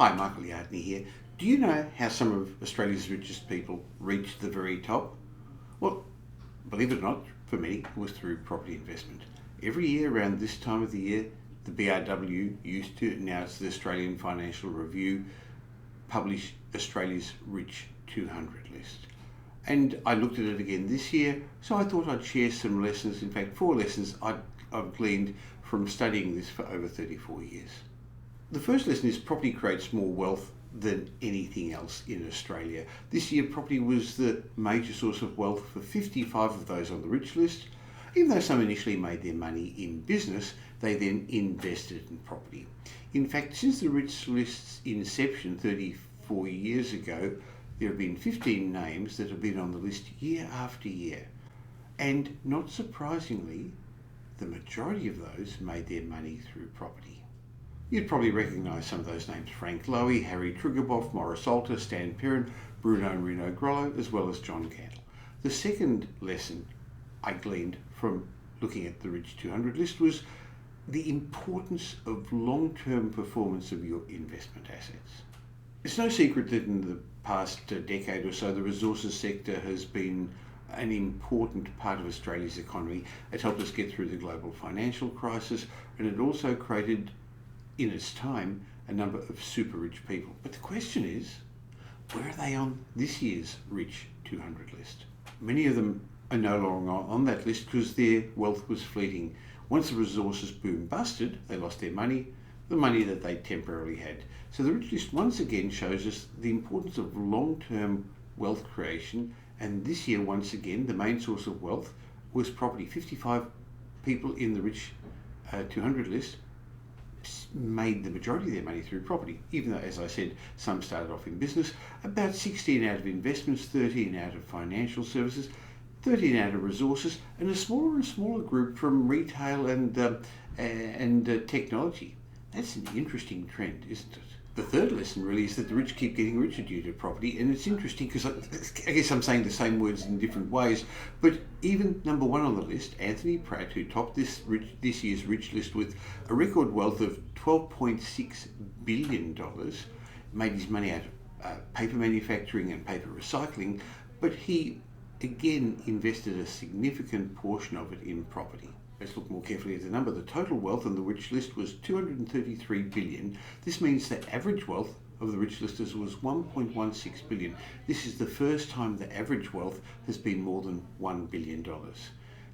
Hi, Michael Yardney here. Do you know how some of Australia's richest people reached the very top? Well, believe it or not, for many, it was through property investment. Every year around this time of the year, the BRW used to announce the Australian Financial Review publish Australia's Rich 200 list. And I looked at it again this year, so I thought I'd share some lessons, in fact 4 lessons I've gleaned from studying this for over 34 years. The first lesson is property creates more wealth than anything else in Australia. This year, property was the major source of wealth for 55 of those on the rich list. Even though some initially made their money in business, they then invested in property. In fact, since the rich list's inception 34 years ago, there have been 15 names that have been on the list year after year. And not surprisingly, the majority of those made their money through property. You'd probably recognise some of those names: Frank Lowy, Harry Triguboff, Morris Alter, Stan Perrin, Bruno Reno Grollo, as well as John Candle. The second lesson I gleaned from looking at the Rich 200 list was the importance of long-term performance of your investment assets. It's no secret that in the past decade or so, the resources sector has been an important part of Australia's economy. It helped us get through the global financial crisis, and it also created, in its time, a number of super rich people. But the question is, where are they on this year's Rich 200 list? Many of them are no longer on that list because their wealth was fleeting. Once the resources boom busted, they lost their money, the money that they temporarily had. So the rich list once again shows us the importance of long-term wealth creation, and this year once again the main source of wealth was property. 55 people in the Rich 200 list made the majority of their money through property, even though, as I said, some started off in business. About 16 out of investments, 13 out of financial services, 13 out of resources, and a smaller and smaller group from retail and technology. That's an interesting trend, isn't it? The third lesson really is that the rich keep getting richer due to property, and it's interesting because I guess I'm saying the same words in different ways, but even number 1 on the list, Anthony Pratt, who topped this year's rich list with a record wealth of $12.6 billion, made his money out of paper manufacturing and paper recycling, but he again invested a significant portion of it in property. Let's look more carefully at the number. The total wealth on the rich list was $233 billion. This means the average wealth of the rich listers was $1.16 billion. This is the first time the average wealth has been more than $1 billion.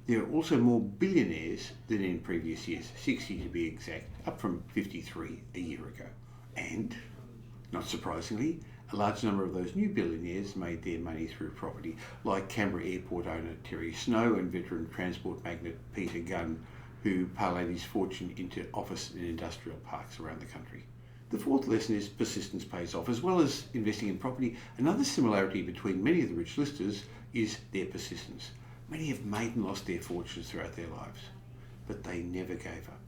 There are also more billionaires than in previous years, 60 to be exact, up from 53 a year ago. And, not surprisingly, a large number of those new billionaires made their money through property, like Canberra Airport owner Terry Snow and veteran transport magnate Peter Gunn, who parlayed his fortune into office and industrial parks around the country. The fourth lesson is persistence pays off. As well as investing in property, another similarity between many of the rich listers is their persistence. Many have made and lost their fortunes throughout their lives, but they never gave up.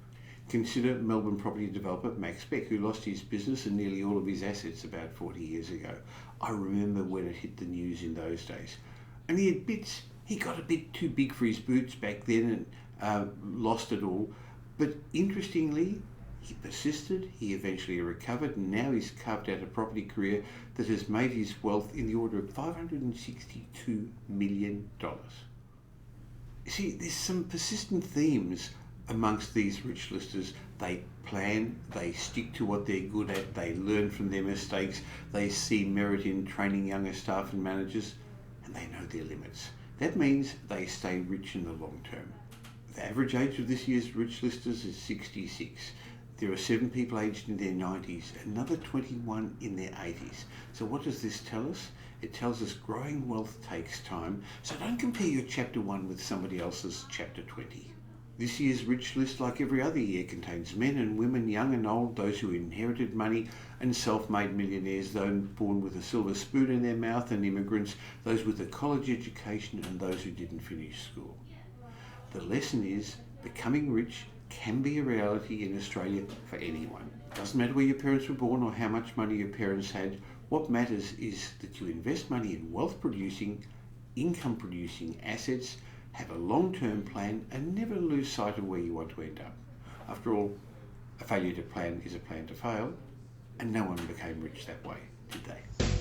Consider Melbourne property developer Max Beck, who lost his business and nearly all of his assets about 40 years ago. I remember when it hit the news in those days. And he got a bit too big for his boots back then and lost it all. But interestingly, he persisted, he eventually recovered, and now he's carved out a property career that has made his wealth in the order of $562 million. You see, there's some persistent themes amongst these rich listers. They plan, they stick to what they're good at, they learn from their mistakes, they see merit in training younger staff and managers, and they know their limits. That means they stay rich in the long term. The average age of this year's rich listers is 66. There are 7 people aged in their 90s, another 21 in their 80s. So what does this tell us? It tells us growing wealth takes time, so don't compare your chapter 1 with somebody else's chapter 20. This year's rich list, like every other year, contains men and women, young and old, those who inherited money and self-made millionaires, those born with a silver spoon in their mouth, and immigrants, those with a college education and those who didn't finish school. The lesson is becoming rich can be a reality in Australia for anyone. It doesn't matter where your parents were born or how much money your parents had. What matters is that you invest money in wealth-producing, income-producing assets, have a long-term plan, and never lose sight of where you want to end up. After all, a failure to plan is a plan to fail, and no one became rich that way, did they?